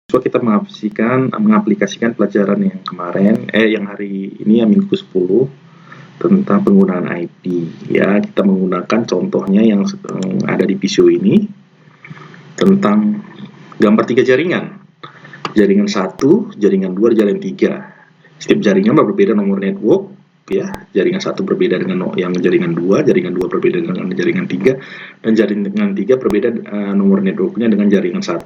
So, kita mengaplikasikan pelajaran yang kemarin, yang hari ini, yang minggu 10, tentang penggunaan IP. Ya, kita menggunakan contohnya yang ada di Visio ini, tentang gambar 3 jaringan. Jaringan 1, jaringan 2, jaringan 3. Setiap jaringan berbeda nomor network, ya. Jaringan 1 berbeda dengan yang jaringan 2 berbeda dengan jaringan 3, dan jaringan 3 berbeda nomor networknya dengan jaringan 1.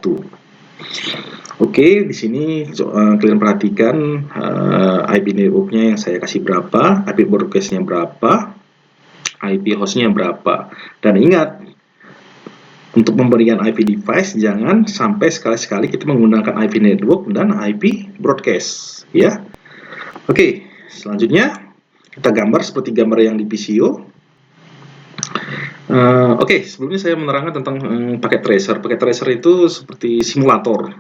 Oke, di sini kalian perhatikan IP networknya yang saya kasih berapa, IP broadcastnya berapa, IP hostnya berapa. Dan ingat, untuk pemberian IP device jangan sampai sekali-sekali kita menggunakan IP network dan IP broadcast, ya. Oke, selanjutnya kita gambar seperti gambar yang di Visio. Oke, sebelumnya saya menerangkan tentang paket tracer. Paket tracer itu seperti simulator.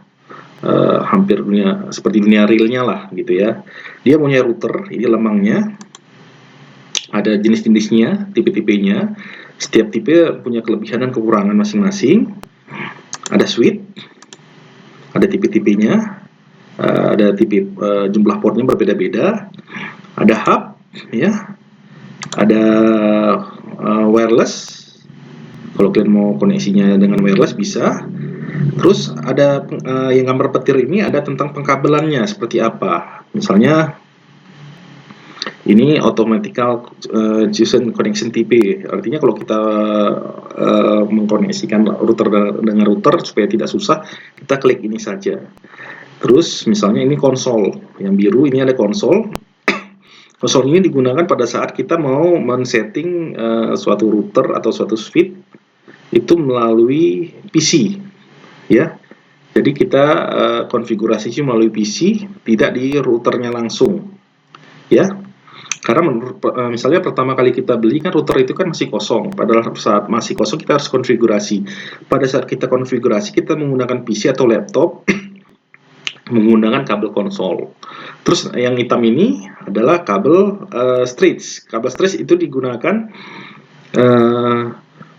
Hampir seperti dunia realnya lah gitu ya. Dia punya router, ini lemangnya, ada jenis-jenisnya, tipe-tipenya. Setiap tipe punya kelebihan dan kekurangan masing-masing. Ada switch, ada tipe-tipenya, ada tipe jumlah portnya berbeda-beda. Ada hub, ya, ada wireless. Kalau kalian mau koneksinya dengan wireless bisa. Terus ada yang gambar petir ini ada tentang pengkabelannya seperti apa. Misalnya ini automatical Fusion connection TP. Artinya kalau kita mengkoneksikan router dengan router supaya tidak susah, kita klik ini saja. Terus misalnya ini konsol, yang biru ini ada konsol. Konsol ini digunakan pada saat kita mau men-setting suatu router atau suatu switch itu melalui PC. Ya, jadi kita konfigurasinya melalui PC, tidak di routernya langsung, ya. Karena misalnya pertama kali kita beli kan router itu kan masih kosong. Padahal saat masih kosong kita harus konfigurasi. Pada saat kita konfigurasi kita menggunakan PC atau laptop menggunakan kabel konsol. Terus yang hitam ini adalah kabel stretch. Kabel stretch itu digunakan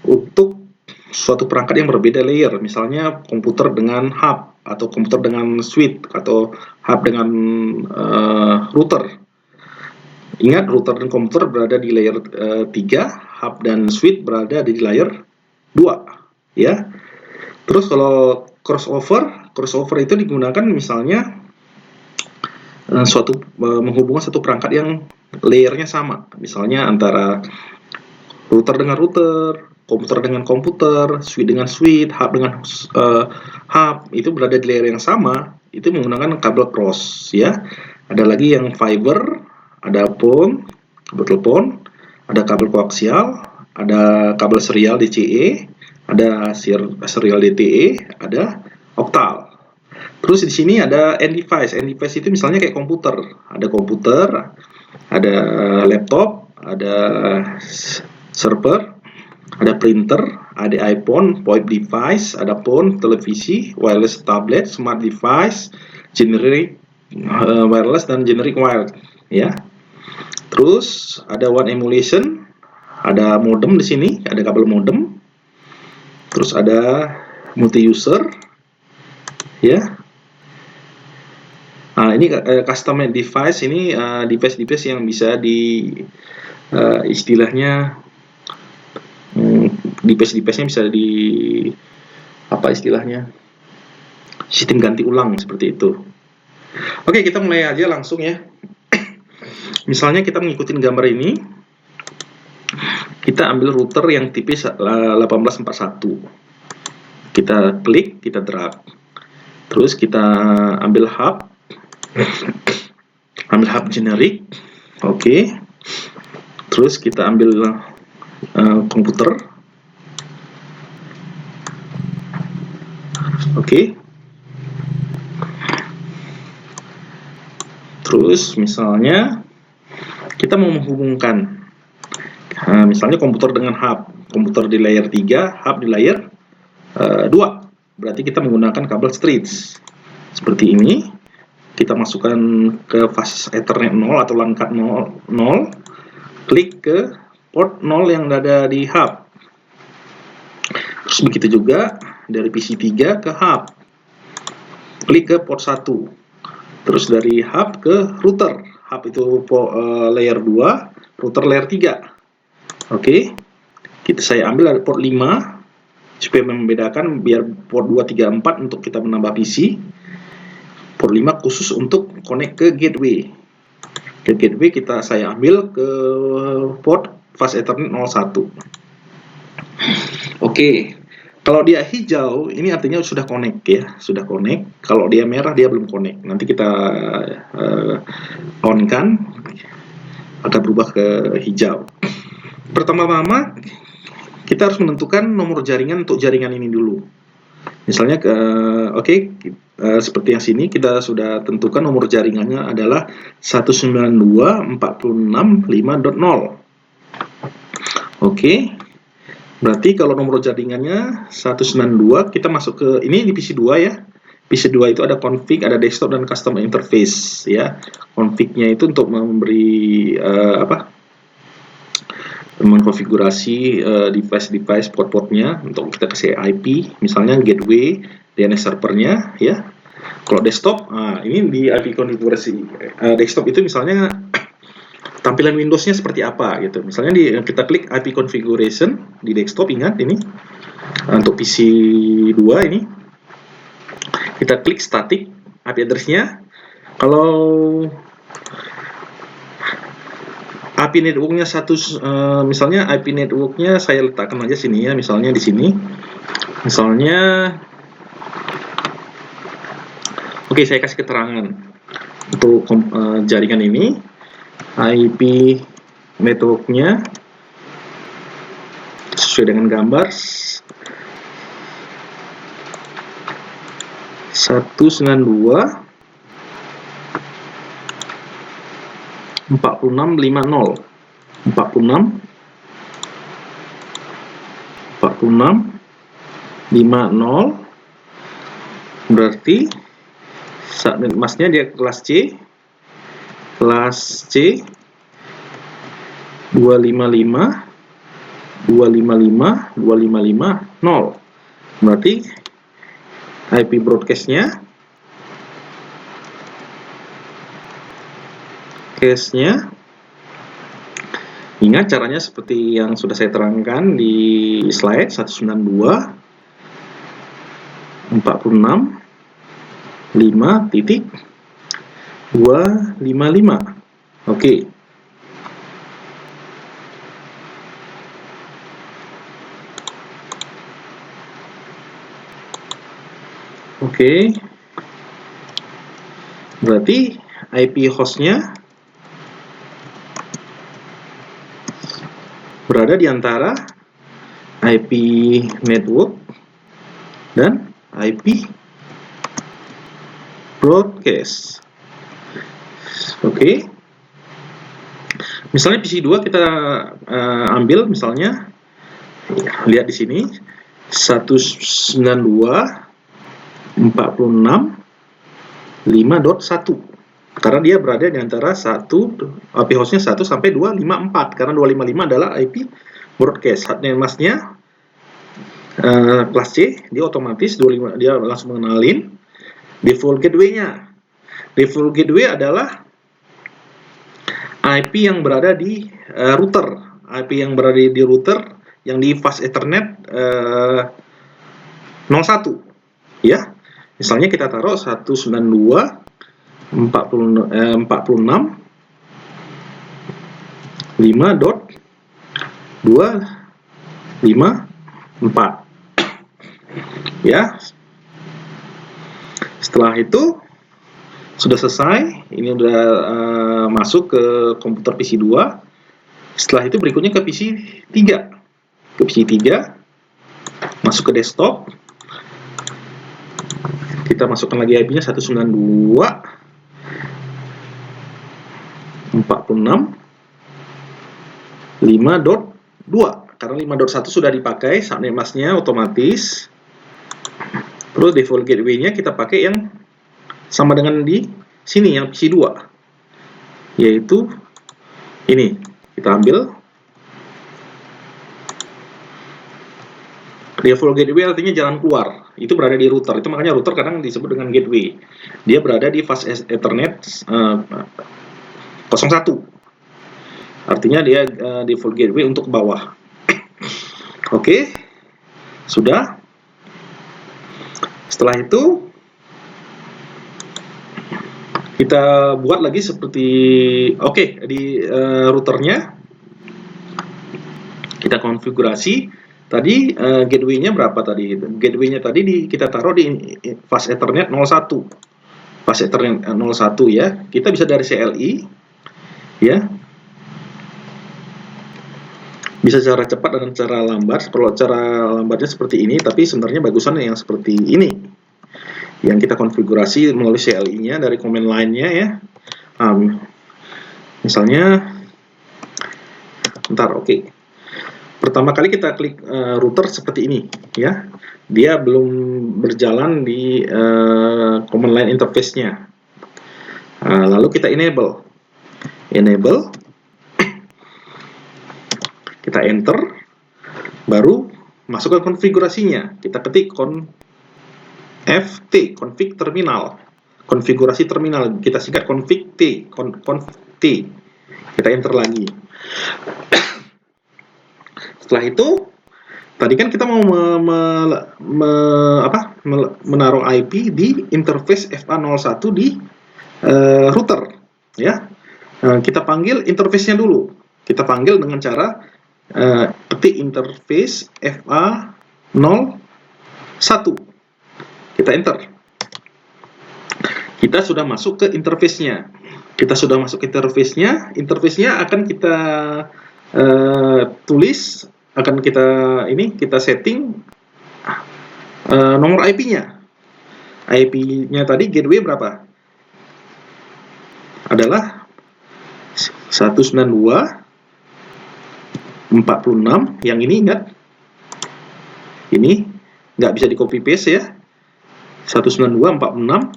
untuk suatu perangkat yang berbeda layer, misalnya komputer dengan hub, atau komputer dengan switch, atau hub dengan router. Ingat, router dan komputer berada di layer 3, hub dan switch berada di layer 2, ya. Terus kalau crossover itu digunakan misalnya menghubungkan satu perangkat yang layernya sama, misalnya antara router dengan router, komputer dengan komputer, switch dengan switch, hub dengan hub, itu berada di layer yang sama, itu menggunakan kabel cross, ya. Ada lagi yang fiber, ada PON, kabel telepon, ada kabel koaksial, ada kabel serial DCE, ada serial DTE, ada oktal. Terus di sini ada end device. End device itu misalnya kayak komputer, ada laptop, ada server, ada printer, ada iPhone, VoIP device, ada phone, televisi, wireless tablet, smart device, generic wireless dan generic wired, ya. Terus ada one emulation, ada modem di sini, ada kabel modem. Terus ada multi user, ya. Nah, ini custom device, ini device yang bisa istilahnya device-nya bisa sistem ganti ulang seperti itu. Oke, kita mulai aja langsung ya. Misalnya kita mengikuti gambar ini, kita ambil router yang tipe 1841, kita klik, kita drag, terus kita ambil hub generic, oke. Terus kita ambil komputer, oke. Terus misalnya kita mau menghubungkan misalnya komputer dengan hub, komputer di layer 3, hub di layer 2, berarti kita menggunakan kabel stretch seperti ini. Kita masukkan ke fase Ethernet 0 atau LAN card 0, klik ke port 0 yang ada di hub. Terus begitu juga dari PC 3 ke hub. klik ke port 1, terus dari hub ke router. Hub itu layer 2, router layer 3. Oke, saya ambil dari port 5 supaya membedakan, biar port 2, 3, 4 untuk kita menambah PC, port 5 khusus untuk connect ke gateway. Ke gateway saya ambil ke port fast ethernet 01. Oke, kalau dia hijau ini artinya sudah connect ya, sudah connect. Kalau dia merah dia belum connect. Nanti kita on kan, akan berubah ke hijau. Pertama-tama kita harus menentukan nomor jaringan untuk jaringan ini dulu. Misalnya, seperti yang sini kita sudah tentukan nomor jaringannya adalah 192.146.5.0. Oke, berarti kalau nomor jaringannya 192, kita masuk ke ini di PC 2 ya. PC 2 itu ada config, ada desktop dan custom interface ya. Config-nya itu untuk memberi mengkonfigurasi device port-portnya, untuk kita kasih IP, misalnya gateway, DNS servernya ya. Kalau desktop, ini di IP konfigurasi desktop itu misalnya tampilan Windows-nya seperti apa gitu. Misalnya kita klik IP configuration di desktop, ingat ini untuk PC 2 ini kita klik static IP address-nya. Kalau IP networknya misalnya IP networknya saya letakkan aja sini ya, misalnya di sini, misalnya, oke, saya kasih keterangan untuk jaringan ini. IP networknya sesuai dengan gambar 192.46.50 berarti subnet masknya dia kelas C 255.255.255.0. berarti IP broadcast-nya ingat caranya seperti yang sudah saya terangkan di slide 192.146.5.255. Oke. Berarti IP hostnya berada di antara IP network dan IP broadcast. Oke. Misalnya PC 2 kita ambil, misalnya lihat di sini 192.46.5.1, karena dia berada di antara IP hostnya 1 sampai 254, karena 255 adalah IP broadcast. Subnet masknya kelas C, dia otomatis 25, dia langsung mengenalin default gateway-nya. Default gateway adalah IP yang berada di router, IP yang berada di router yang di fast ethernet 01 ya. Misalnya kita taruh 192.46.5.254 ya. Setelah itu sudah selesai, ini udah masuk ke komputer PC 2. Setelah itu berikutnya ke PC 3. Ke PC 3, masuk ke desktop. Kita masukkan lagi IP-nya 192.46.5.2, karena 5.1 sudah dipakai, subnet masknya otomatis. Terus default gateway-nya kita pakai yang sama dengan di sini, yang PC 2, yaitu ini. Kita ambil default gateway, artinya jalan keluar. itu berada di router. Itu makanya router kadang disebut dengan gateway. Dia berada di fast Ethernet 01. Artinya dia default gateway untuk bawah. Oke, sudah. Setelah itu kita buat lagi seperti di routernya kita konfigurasi. Tadi gateway-nya berapa tadi? Gateway-nya tadi kita taruh di fast Ethernet 01. Fast Ethernet 01 ya. Kita bisa dari CLI ya. Bisa cara cepat dan cara lambat. Kalau cara lambatnya seperti ini, tapi sebenarnya bagusan yang seperti ini. Yang kita konfigurasi melalui CLI-nya dari command line-nya ya. Misalnya oke. Pertama kali kita klik router seperti ini ya. Dia belum berjalan di command line interface-nya. Lalu kita enable. Kita enter, baru masukkan konfigurasinya. Kita ketik config terminal. Konfigurasi terminal, kita singkat config T. Kita enter lagi. Setelah itu, tadi kan kita mau menaruh IP di interface FA01 di router, ya. Kita panggil interface-nya dulu. Kita panggil dengan cara ketik interface FA01. Kita enter. Kita sudah masuk ke interface-nya. Interface-nya akan kita tulis, akan kita setting nomor IP-nya. IP-nya tadi gateway berapa? Adalah 192.46. Yang ini ingat, ini nggak bisa di copy paste ya. 192.46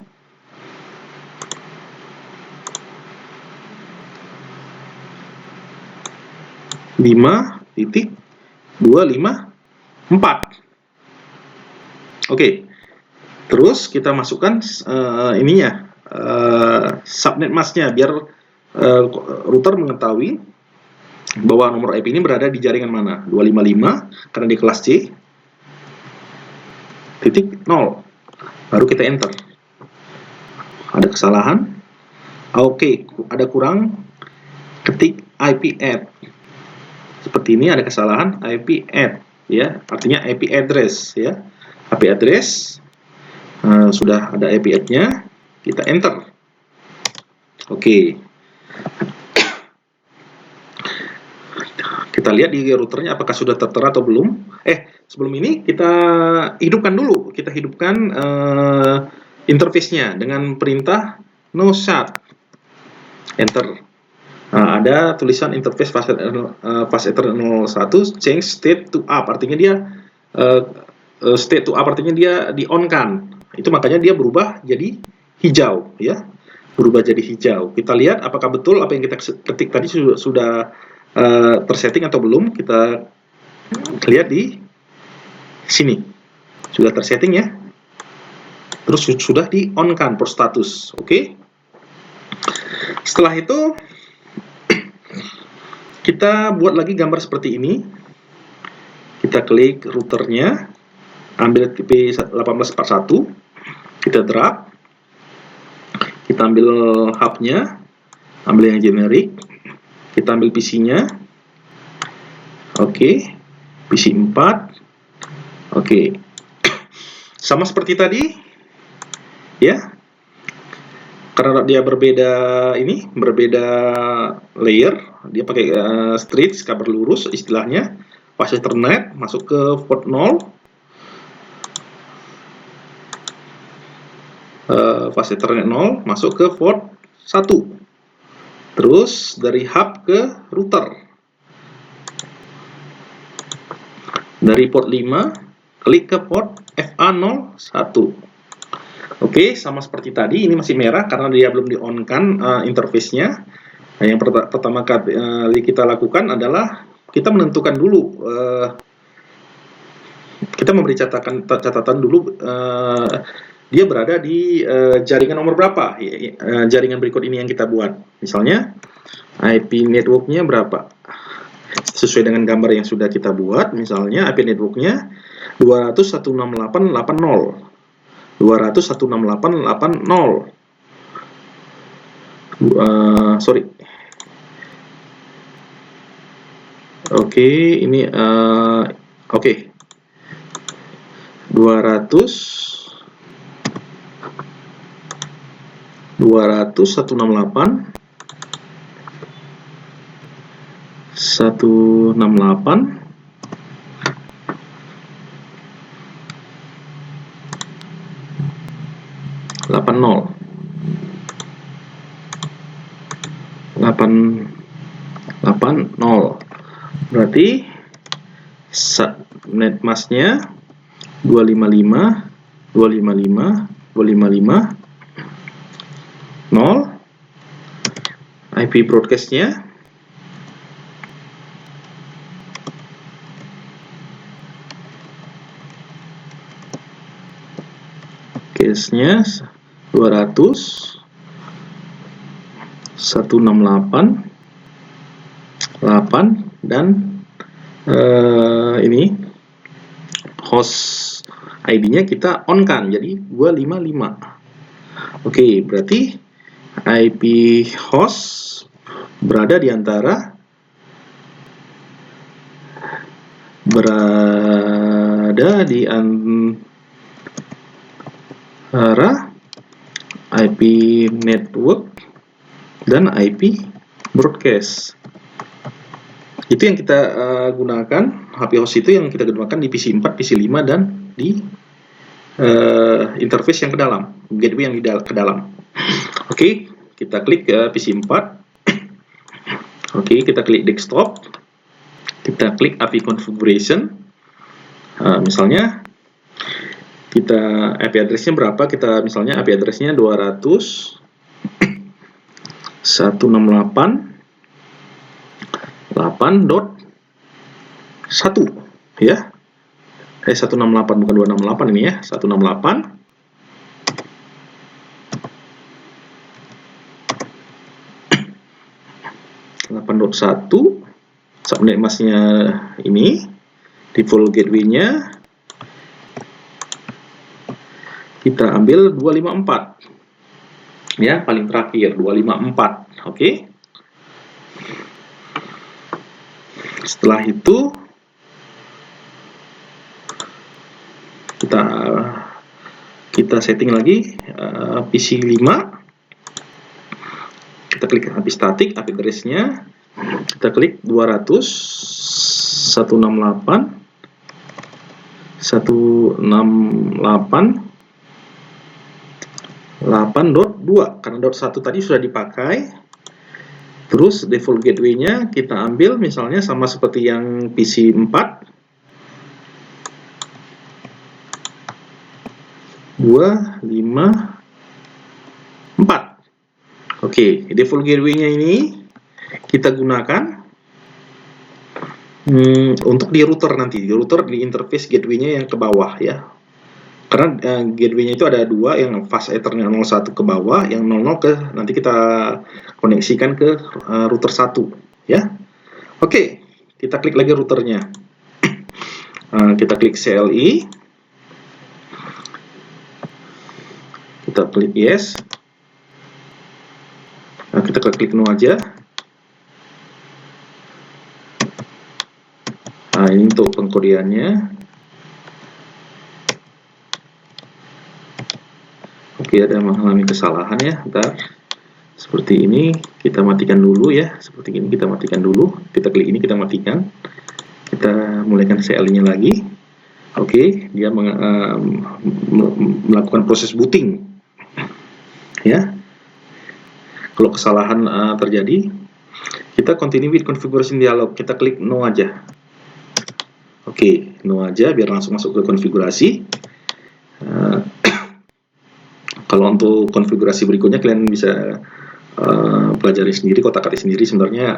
5.254. Oke. Terus kita masukkan subnet mask-nya biar router mengetahui bahwa nomor IP ini berada di jaringan mana. 255 karena di kelas C. .0. Baru kita enter. Ada kesalahan. Oke, ada kurang. Ketik IP add. Seperti ini ada kesalahan IP add ya, artinya IP address ya. IP address sudah ada IP add-nya, kita enter. Oke. Kita lihat di routernya apakah sudah tertera atau belum. Sebelum ini kita hidupkan dulu. Kita hidupkan interface-nya dengan perintah no shut. Enter. Ada tulisan interface fast Ethernet 01 change state to up, artinya dia state to up artinya dia di on kan. Itu makanya dia berubah jadi hijau ya. Berubah jadi hijau. Kita lihat apakah betul apa yang kita ketik tadi sudah tersetting atau belum. Kita lihat di sini. Sudah tersetting ya. Terus sudah di on kan per status. Oke. Setelah itu kita buat lagi gambar seperti ini. Kita klik routernya, ambil IP 1841, kita drag, kita ambil hubnya, ambil yang generik, kita ambil PC-nya, oke, PC 4, oke, sama seperti tadi, ya. Karena dia berbeda layer, dia pakai street kabel lurus istilahnya. Fast Ethernet masuk ke port 0, Fast Ethernet 0 masuk ke port 1, terus dari hub ke router, dari port 5 klik ke port FA01. Oke, sama seperti tadi, ini masih merah karena dia belum di-on-kan interface-nya. Nah, yang pertama kali kita lakukan adalah kita menentukan dulu kita memberi catatan dulu dia berada di jaringan nomor berapa, jaringan berikut ini yang kita buat. Misalnya IP networknya berapa, sesuai dengan gambar yang sudah kita buat. Misalnya IP networknya 201.6880, 201.6880. Sorry. Oke, ini oke. 168 80, berarti net masknya 255.255.255.0. IP broadcastnya case-nya 200.168.8 dan ini host ID-nya kita on kan, jadi 255. Oke, berarti IP host berada di antara IP network dan IP broadcast. Itu yang kita gunakan, HP host itu yang kita gunakan di PC 4, PC 5, dan di interface yang ke dalam, gateway yang ke dalam. Oke, kita klik ke PC 4. Oke, kita klik desktop. Kita klik API configuration. Misalnya kita IP address-nya berapa? Kita misalnya IP address-nya 200.168.8.1 ya. 168 bukan 268 ini ya. 168 8.1. Subnet masknya ini, default gateway-nya kita ambil 254 ya, paling terakhir 254. Oke. Setelah itu kita setting lagi PC 5. Kita klik IP static, IP address-nya kita klik 200.168.8.2 karena .1 tadi sudah dipakai. Terus default gateway-nya kita ambil misalnya sama seperti yang PC 4, 254. Oke, default gateway-nya ini kita gunakan untuk di router nanti. Di router di interface gateway-nya yang ke bawah ya. Karena gateway-nya itu ada dua, yang fast ethernet 01 ke bawah, yang 00 ke nanti kita koneksikan ke router 1 ya. Oke, kita klik lagi routernya. Kita klik CLI. Kita klik yes. Kita klik no aja. Ini untuk pengkodeannya. Oke, ada mengalami kesalahan ya. Bentar. Seperti ini kita matikan dulu ya. Seperti ini kita matikan dulu. Kita klik ini, kita matikan. Kita mulaikan CLI-nya lagi. Oke, dia melakukan proses booting. Ya. Kalau kesalahan terjadi, kita continue with configuration dialog. Kita klik no aja. Oke, no aja biar langsung masuk ke konfigurasi. Kalau untuk konfigurasi berikutnya kalian bisa pelajari sendiri, kotak-atik sendiri. Sebenarnya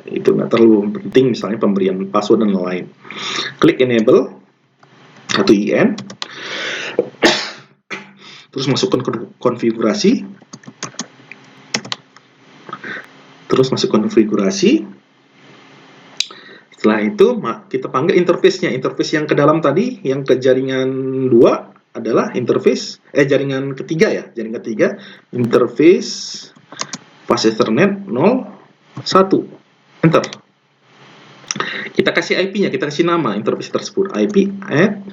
itu nggak terlalu penting, misalnya pemberian password dan lain-lain. Klik enable. atau IN, terus masukkan ke konfigurasi, setelah itu kita panggil interface-nya. Interface yang ke dalam tadi, yang ke jaringan 2 adalah interface, jaringan ketiga ya, jaringan ketiga, interface fast Ethernet 01, enter. Kita kasih IP-nya, kita kasih nama interface tersebut, IP at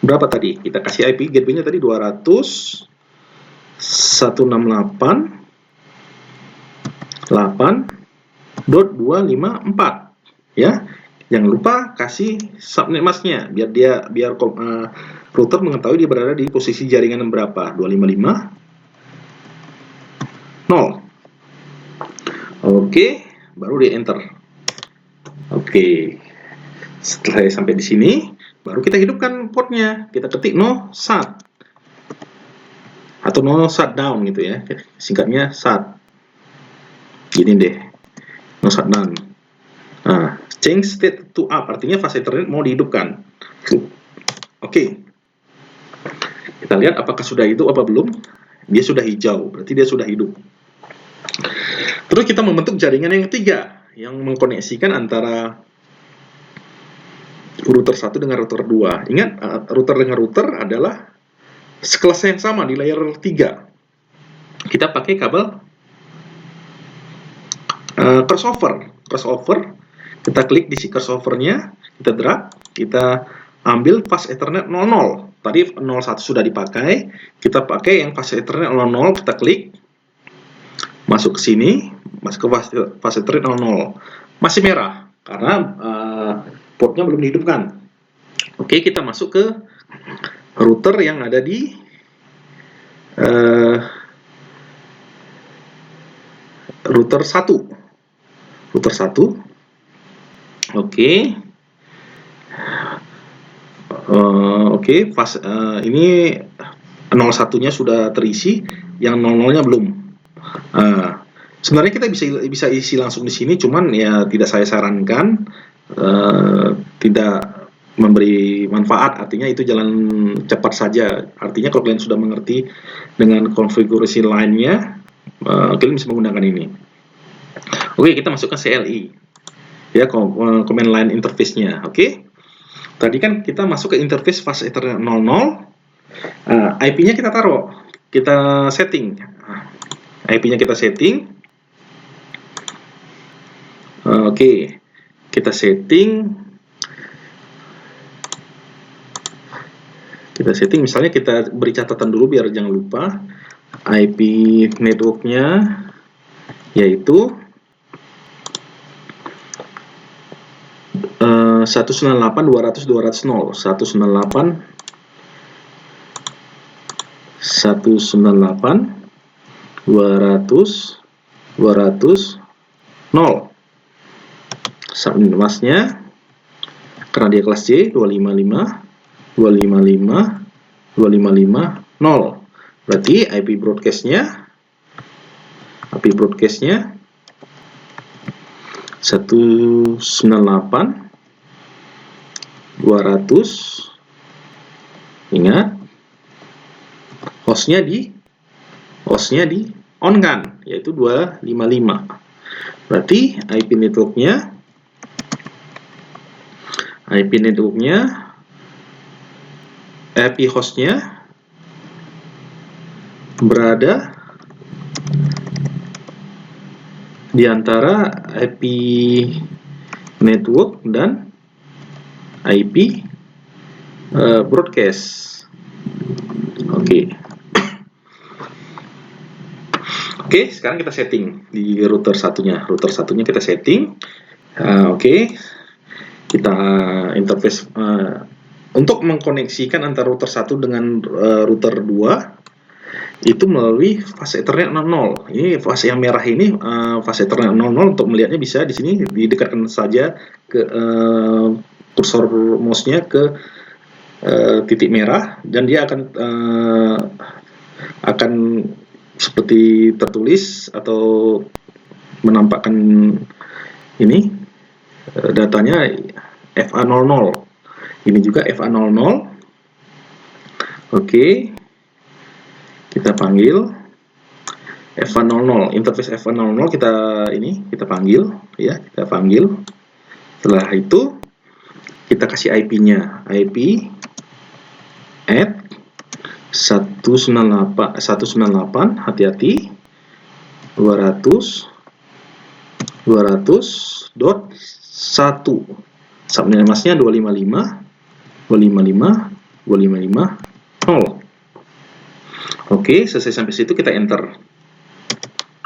berapa tadi? Kita kasih IP gateway-nya tadi 200.168.8.254 ya. Jangan lupa kasih subnet mask-nya biar router mengetahui dia berada di posisi jaringan yang berapa, 255.0. Oke, baru di enter. Oke, setelah sampai di sini, baru kita hidupkan portnya. Kita ketik no shut atau no shutdown gitu ya, singkatnya shut. Gini deh, no shutdown. Nah, change state to up artinya fast Ethernet mau dihidupkan. Oke, kita lihat apakah sudah hidup apa belum. Dia sudah hijau, berarti dia sudah hidup. Terus kita membentuk jaringan yang ketiga yang mengkoneksikan antara router 1 dengan router 2. Ingat, router dengan router adalah sekelas yang sama di layer 3. Kita pakai kabel crossover. Kita klik di si crossover-nya, kita drag, kita ambil fast Ethernet 00. Tadi 01 sudah dipakai, kita pakai yang fast Ethernet 00, kita klik, masuk ke sini, masuk ke fast Ethernet 00. Masih merah, karena portnya belum dihidupkan. Oke, kita masuk ke router yang ada di router 1. Router 1. Oke. Ini 01-nya sudah terisi, yang 00-nya belum. Sebenarnya kita bisa isi langsung di sini, cuman ya tidak saya sarankan, tidak memberi manfaat. Artinya itu jalan cepat saja. Artinya kalau kalian sudah mengerti dengan konfigurasi lainnya, kalian bisa menggunakan ini. Oke, kita masukkan CLI ya, command line interface-nya. Oke, tadi kan kita masuk ke interface fast Ethernet 00. IP-nya kita taruh, kita setting. IP-nya kita setting. Oke, kita setting. Misalnya kita beri catatan dulu biar jangan lupa. IP network-nya yaitu 198.200.200.0. 198.200.200.0. Subnet masknya karena dia kelas C 255.255.255.0. Berarti IP broadcast-nya 198.200. Ingat, hostnya di on kan, yaitu 255. Berarti IP hostnya berada di antara IP network dan IP broadcast. Oke, sekarang kita setting di router satunya. Router satunya kita setting. Kita interface untuk mengkoneksikan antara router 1 dengan router 2 itu melalui fast Ethernet 00. Ini fase yang merah ini fast Ethernet 00. Untuk melihatnya bisa di sini didekatkan saja ke kursor mouse-nya ke titik merah, dan dia akan seperti tertulis atau menampakkan ini datanya FA00. Ini juga FA00. Oke, kita panggil F100, interface F100 kita panggil ya, kita panggil. Setelah itu kita kasih IP-nya, IP add 198, hati-hati, 200.1, subname-nya 255.0. Oke, selesai sampai situ kita enter.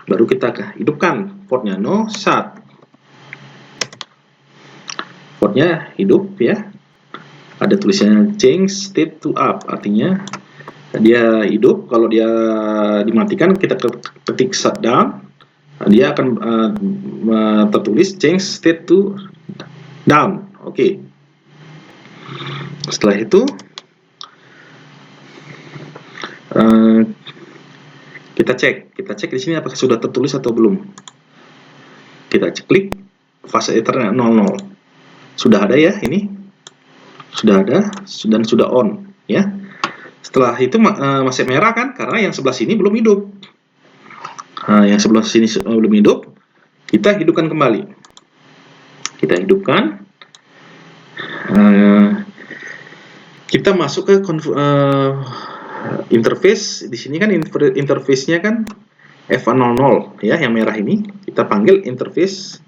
Baru kita hidupkan portnya, no SAT. Portnya hidup ya. Ada tulisannya change state to up, artinya dia hidup. Kalau dia dimatikan, kita ketik shutdown, dia akan tertulis change state to down. Oke. Setelah itu kita cek di sini apakah sudah tertulis atau belum. Kita klik fase Ethernet 00. Sudah ada ya, ini sudah ada dan sudah on ya. Setelah itu masih merah kan, karena yang sebelah sini belum hidup. Yang sebelah sini belum hidup, kita hidupkan kembali. Kita hidupkan. Kita masuk ke interface. Di sini kan interface-nya kan F100 ya, yang merah ini. Kita panggil interface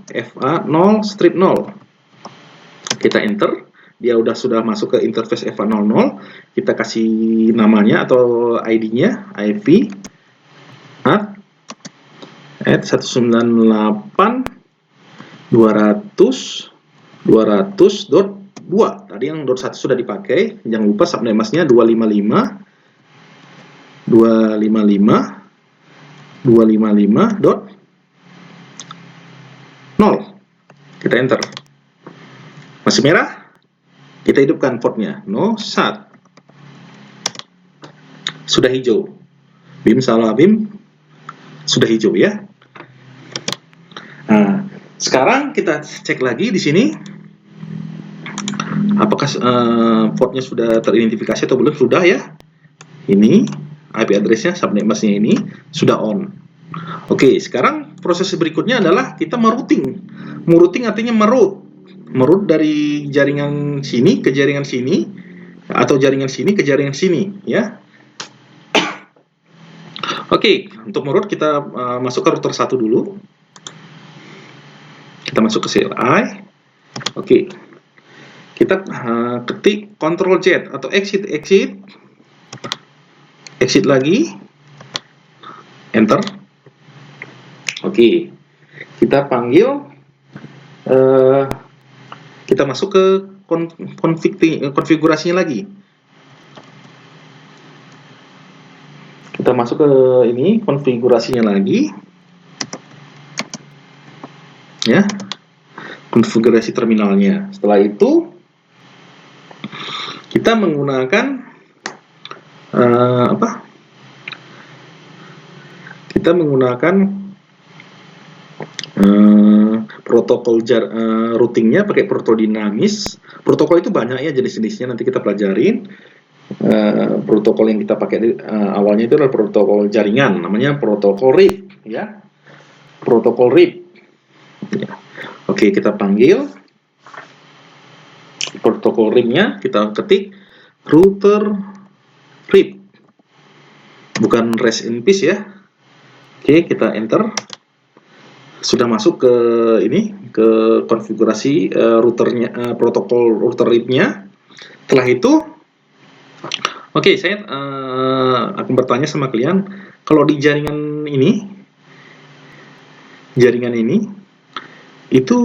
FA0 strip 0. Kita enter. Dia sudah masuk ke interface F100. Kita kasih namanya atau ID-nya, IP add 198.200.200.2. Tadi yang .1 sudah dipakai. Jangan lupa subname-nya 255.0. Kita enter. Masih merah? Kita hidupkan portnya, no SAT. Sudah hijau. BIM salah BIM sudah hijau ya. Nah, sekarang kita cek lagi di sini. Apakah portnya sudah teridentifikasi atau belum? Sudah ya. Ini IP address-nya, subname-nya ini sudah on. Oke, sekarang proses berikutnya adalah kita merouting. Merouting artinya merut dari jaringan sini ke jaringan sini, atau jaringan sini ke jaringan sini ya. Oke, untuk merut kita masuk ke router 1 dulu. Kita masuk ke CLI. Oke. Kita ketik Ctrl Z atau exit lagi, enter. Oke, kita panggil, kita masuk ke konfigurasinya lagi. Kita masuk ke ini konfigurasinya lagi ya, konfigurasi terminalnya. Setelah itu kita menggunakan kita menggunakan protokol routingnya pakai protokol dinamis. Protokol itu banyak ya jenis-jenisnya, nanti kita pelajarin. Protokol yang kita pakai awalnya itu adalah protokol jaringan, namanya protokol RIP ya, protokol RIP ya. Oke, kita panggil protokol RIP-nya, kita ketik router RIP, bukan rest in peace ya. Oke, kita enter. Sudah masuk ke ini, ke konfigurasi routernya, protokol router RIP-nya. Setelah itu, oke, saya akan bertanya sama kalian, kalau di jaringan ini itu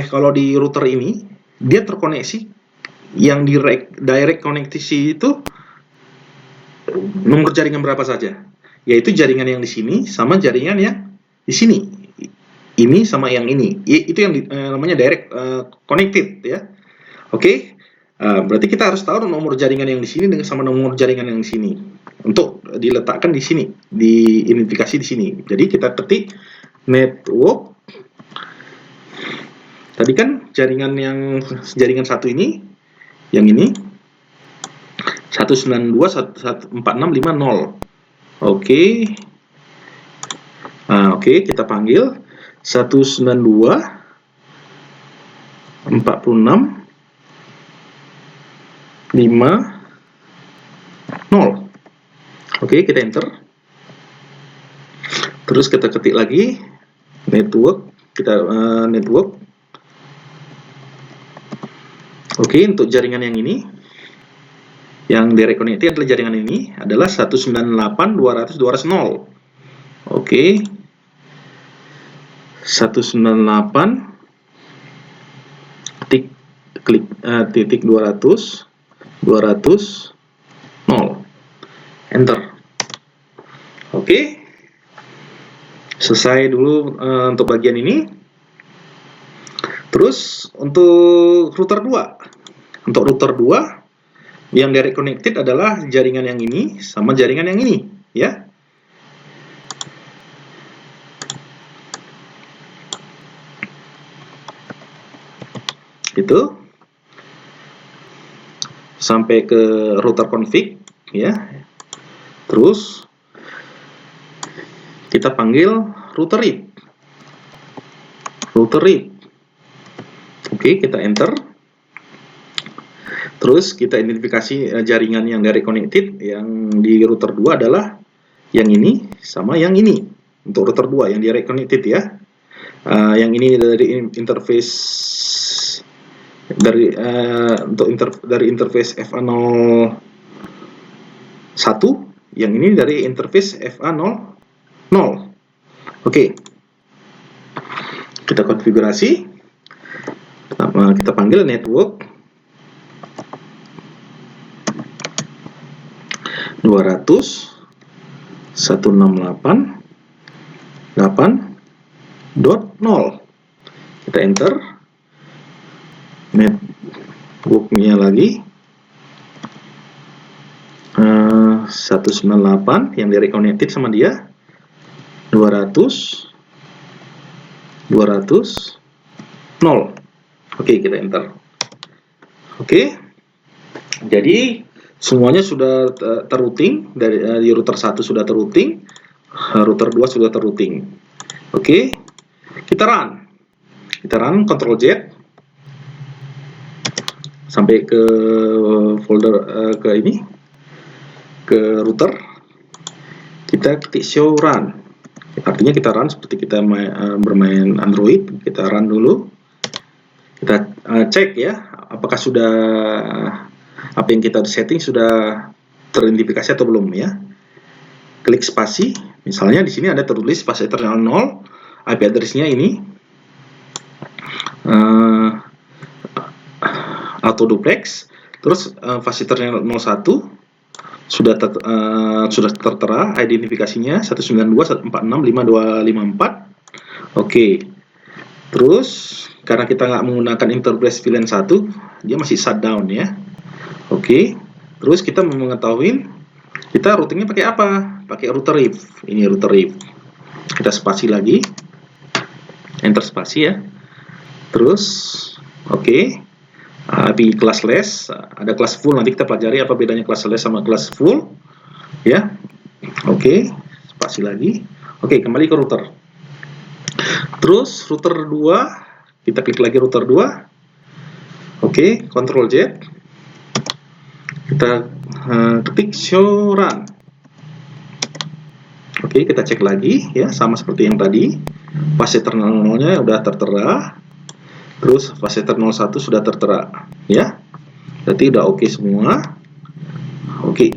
kalau di router ini dia terkoneksi, yang direct connectivity itu nomor jaringan berapa saja, yaitu jaringan yang di sini sama jaringan yang di sini, ini sama yang ini, itu yang namanya direct connected ya. Oke. Berarti kita harus tahu nomor jaringan yang di sini dengan sama nomor jaringan yang di sini untuk diletakkan di sini, diidentifikasi di sini. Jadi kita ketik network, Tadi kan jaringan satu ini, yang ini 192.146.50. Oke. Nah, oke, kita panggil 192.46.50. Oke, kita enter. Terus kita ketik lagi network, network. Oke, untuk jaringan yang ini, yang direct connected adalah jaringan ini adalah 198.200.200. Oke, 198.200.200.0. Enter. Oke, selesai dulu untuk bagian ini. Terus untuk router 2. Untuk router 2 yang direct connected adalah jaringan yang ini sama jaringan yang ini, ya. Itu sampai ke router config, ya. Terus kita panggil router RIP. Oke, kita enter. Terus kita identifikasi jaringan yang direct connected yang di router 2 adalah yang ini sama yang ini. Untuk router 2 yang direct connected, ya. Yang ini dari interface dari interface FA01, yang ini dari interface FA00. Oke, kita konfigurasi. Kita panggil network 200.168.8.0. Kita enter. Networknya lagi 198 yang direct connected sama dia 200.0. Oke, kita enter. Oke, jadi semuanya sudah terrouting. Dari router 1 sudah terrouting, router 2 sudah terrouting. Oke, kita run Ctrl Z sampai ke folder ke router. Kita ketik show run, artinya kita run seperti kita bermain Android. Kita run dulu, kita cek ya apakah apa yang kita setting sudah teridentifikasi atau belum, ya. Klik spasi, misalnya di sini ada tertulis spasi terminal 0, IP address-nya ini auto duplex. Terus fasilitas 01 sudah tertera identifikasinya 192.146.5254. Oke. Terus karena kita nggak menggunakan interface VLAN 1, dia masih shutdown, ya. Oke. Terus kita mau mengetahui kita routingnya pakai apa? Pakai router RIP. Ini router RIP. Kita spasi lagi. Enter spasi, ya. Terus oke. IP classless, ada kelas full, nanti kita pelajari apa bedanya classless sama kelas full, ya. Oke, spasi lagi. Oke, kembali ke router. Terus router 2, kita klik lagi router 2. Oke, Ctrl Z. Kita ketik show run. Oke, kita cek lagi, ya, sama seperti yang tadi. Fasilitas 0-nya udah tertera. Terus fasilitas 01 sudah tertera, ya. Berarti udah oke semua. Oke.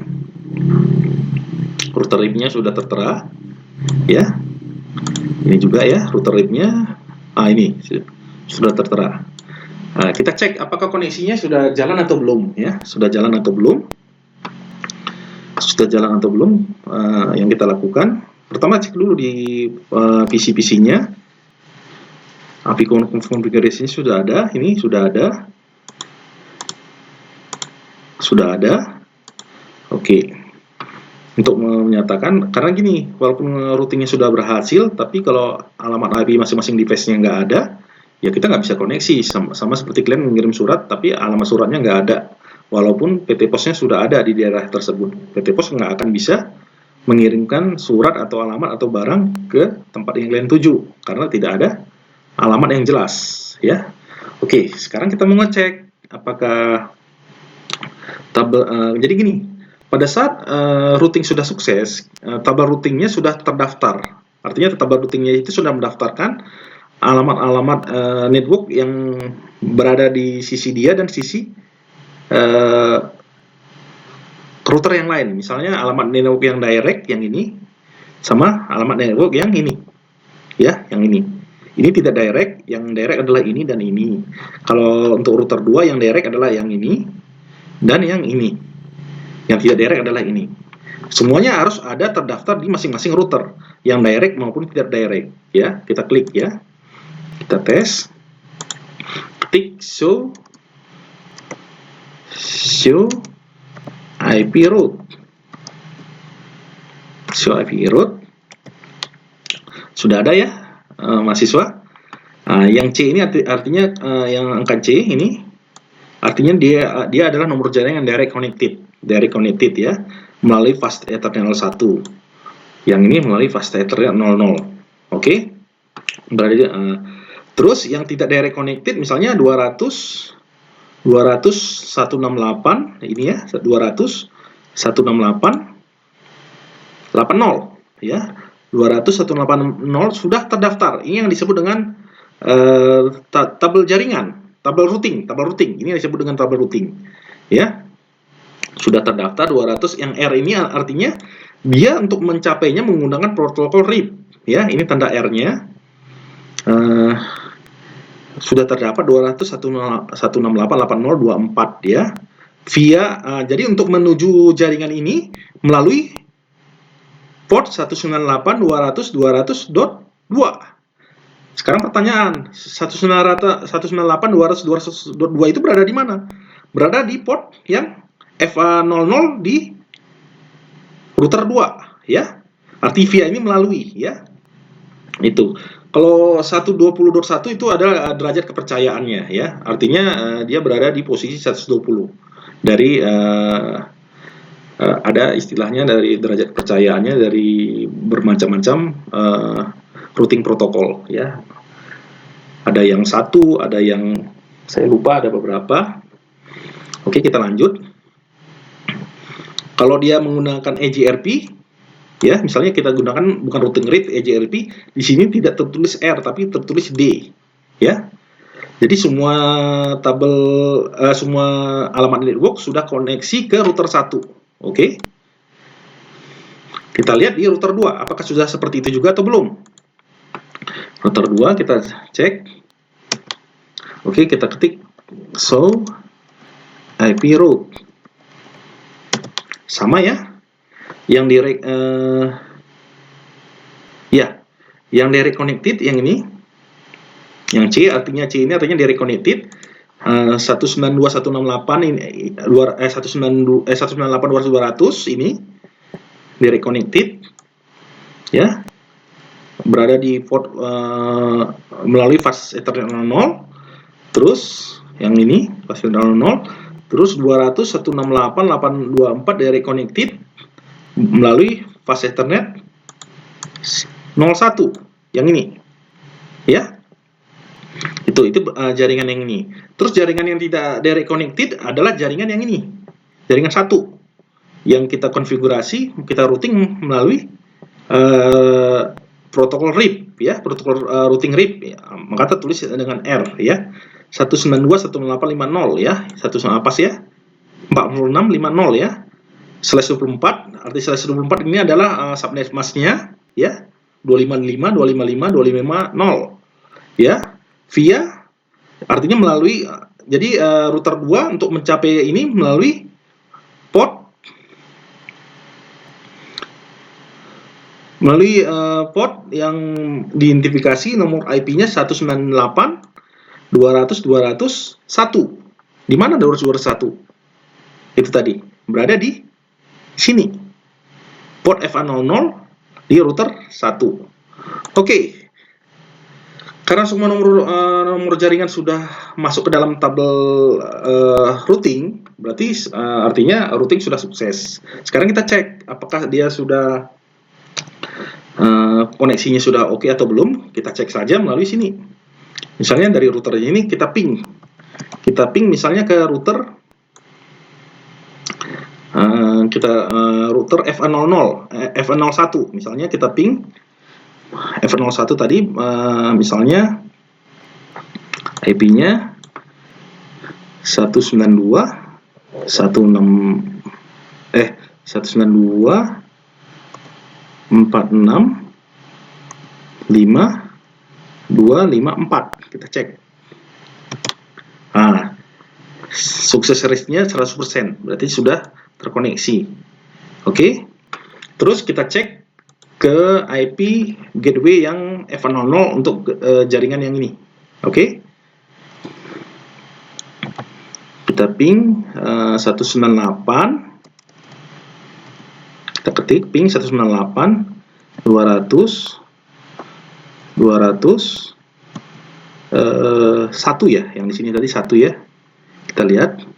Router RIP-nya sudah tertera, ya. Ini juga, ya, router RIP-nya. Ini sudah tertera. Kita cek apakah koneksinya sudah jalan atau belum, ya. Sudah jalan atau belum? Sudah jalan atau belum? Yang kita lakukan, pertama cek dulu di PC-PC-nya. API configuration sudah ada, ini sudah ada. Oke. Untuk menyatakan, karena gini, walaupun routingnya sudah berhasil, tapi kalau alamat IP masing-masing device-nya nggak ada, ya kita nggak bisa koneksi, sama seperti kalian mengirim surat tapi alamat suratnya nggak ada. Walaupun PT Pos-nya sudah ada di daerah tersebut, PT Pos nggak akan bisa mengirimkan surat atau alamat atau barang ke tempat yang kalian tuju karena tidak ada alamat yang jelas, ya. Oke, sekarang kita mau ngecek apakah tabel. Jadi gini, pada saat routing sudah sukses, tabel routingnya sudah terdaftar. Artinya tabel routingnya itu sudah mendaftarkan alamat-alamat network yang berada di sisi dia dan sisi router yang lain. Misalnya alamat network yang direct yang ini sama alamat network yang ini, ya, yang ini. Ini tidak direct, yang direct adalah ini dan ini. Kalau untuk router 2 yang direct adalah yang ini dan yang ini. Yang tidak direct adalah ini. Semuanya harus ada terdaftar di masing-masing router, yang direct maupun tidak direct, ya. Kita klik, ya. Kita tes. Ketik show IP route. Show IP route. Sudah ada, ya, mahasiswa. Yang C ini artinya yang angka C ini artinya dia adalah nomor jaringan direct connected, ya, melalui fast ethernet 01. Yang ini melalui fast ethernet 00. Oke. Berarti terus yang tidak direct connected misalnya 200 168 ini, ya, 200 168 80, ya. 200 180 sudah terdaftar. Ini yang disebut dengan tabel jaringan, tabel routing. Ini yang disebut dengan tabel routing, ya. Sudah terdaftar 200. Yang R ini artinya dia untuk mencapainya menggunakan protokol RIP, ya. Ini tanda R-nya. Sudah terdapat 200 168 8024, ya. Jadi untuk menuju jaringan ini melalui port 198.200.200.2. Sekarang pertanyaan, 198.200.200.2 itu berada di mana? Berada di port yang FA00 di router 2, ya. Arti via ini melalui, ya. Itu. Kalau 120.1 itu adalah derajat kepercayaannya, ya. Artinya dia berada di posisi 120. Dari ada istilahnya dari derajat kepercayaannya dari bermacam-macam routing protokol, ya. Ada yang satu, ada yang saya lupa, ada beberapa. Oke, kita lanjut. Kalau dia menggunakan EGRP, ya, misalnya kita gunakan bukan routing RIP, EGRP, di sini tidak tertulis R tapi tertulis D, ya. Jadi semua tabel semua alamat network sudah koneksi ke router 1. Oke. Kita lihat di router 2 apakah sudah seperti itu juga atau belum. Router 2 kita cek. Oke, kita ketik show IP route. Sama, ya. Yang direct yang direct connected yang ini. Yang C artinya direct connected. 192.168 ini 198.200 ini direct connected, ya. Berada di port melalui fast ethernet 00. Terus yang ini fast ethernet 00. Terus 200.168.824 direct connected melalui fast ethernet 01 yang ini, ya. Itu jaringan yang ini. Terus jaringan yang tidak direct connected adalah jaringan yang ini, jaringan 1 yang kita konfigurasi, kita routing melalui protokol RIP, ya, protokol routing RIP, ya. Maka tertulis dengan R, ya. 192.168.50, ya. Pas, ya. 46.50, ya. /24, arti /24 ini adalah subnet mask-nya, ya. 255.255.255.0, ya. Via artinya melalui, jadi router 2 untuk mencapai ini melalui port yang diidentifikasi nomor IP-nya 198.200.200.1. Di mana 200.200.1? Itu tadi berada di sini, port FA00 di router 1. Oke. Karena semua nomor jaringan sudah masuk ke dalam tabel routing, berarti artinya routing sudah sukses. Sekarang kita cek apakah dia sudah koneksinya sudah oke atau belum. Kita cek saja melalui sini. Misalnya dari router ini kita ping misalnya ke router router F01 misalnya, kita ping F01 tadi, misalnya IP-nya 192.168.5.254. Kita cek. Nah, sukses rate-nya 100%, berarti sudah terkoneksi. Oke. Terus kita cek ke IP gateway yang F00 untuk jaringan yang ini. Oke. Kita ping 198. Kita ketik ping 198 1 ya, yang di sini tadi 1 ya. Kita lihat.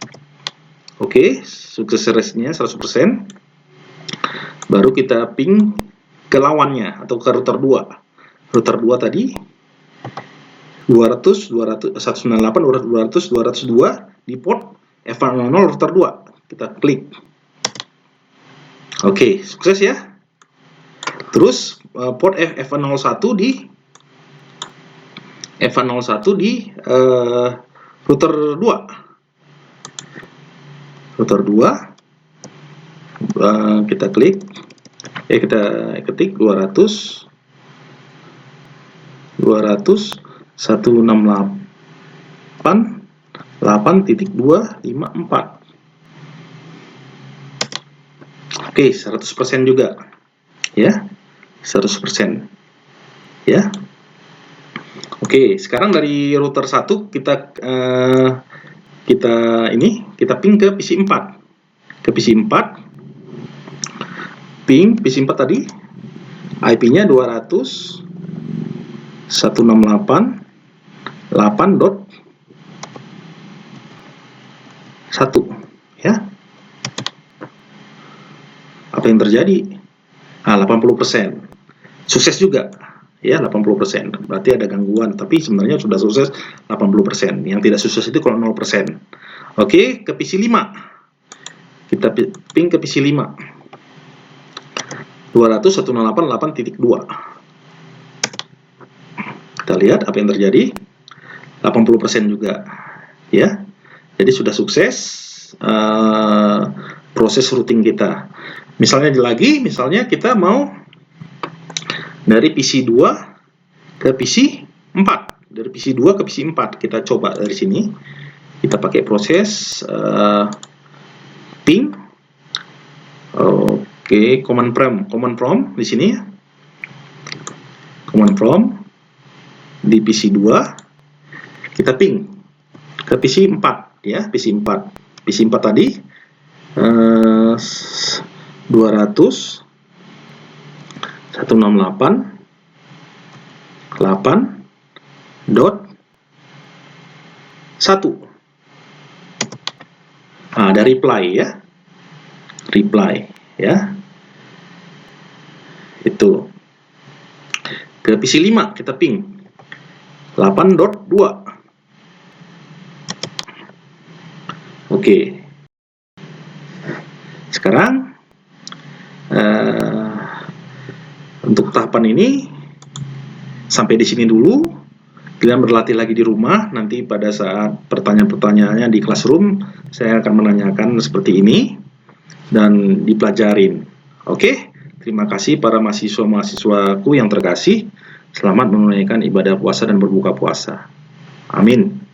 Oke, sukses rate-nya 100%. Baru kita ping ke lawannya atau ke router 2. Router 2 tadi 198 202 di port F00 router 2. Kita klik. Oke, sukses ya. Terus port F01 di router 2. Router 2, kita klik, kita ketik 200.168.8.254. Oke, 100% juga ya, 100% ya. Oke, sekarang dari router 1 kita ping ke PC 4. Ke PC 4, ping PC 4 tadi IP-nya 200.168.8.1 ya. Apa yang terjadi? 80%. Sukses juga ya, 80%. Berarti ada gangguan, tapi sebenarnya sudah sukses 80%. Yang tidak sukses itu kalau 0%. Oke, ke PC 5. Kita ping ke PC 5. 200.168.8.2. Kita lihat apa yang terjadi. 80% juga ya. Jadi sudah sukses proses routing kita. Misalnya kita mau dari PC 2 ke PC 4. Dari PC 2 ke PC 4. Kita coba dari sini. Kita pakai proses ping. Oke, command prompt di sini. Command prompt di PC 2. Kita ping ke PC 4 ya, PC 4. PC 4 tadi 200.168.8.1. Nah, ada reply ya. Itu. Ke PC 5 kita ping 8.2. Oke. Sekarang untuk tahapan ini sampai di sini dulu. Kalian berlatih lagi di rumah, nanti pada saat pertanyaan-pertanyaannya di classroom, saya akan menanyakan seperti ini dan dipelajarin. Oke, terima kasih para mahasiswa-mahasiswaku yang terkasih. Selamat menunaikan ibadah puasa dan berbuka puasa. Amin.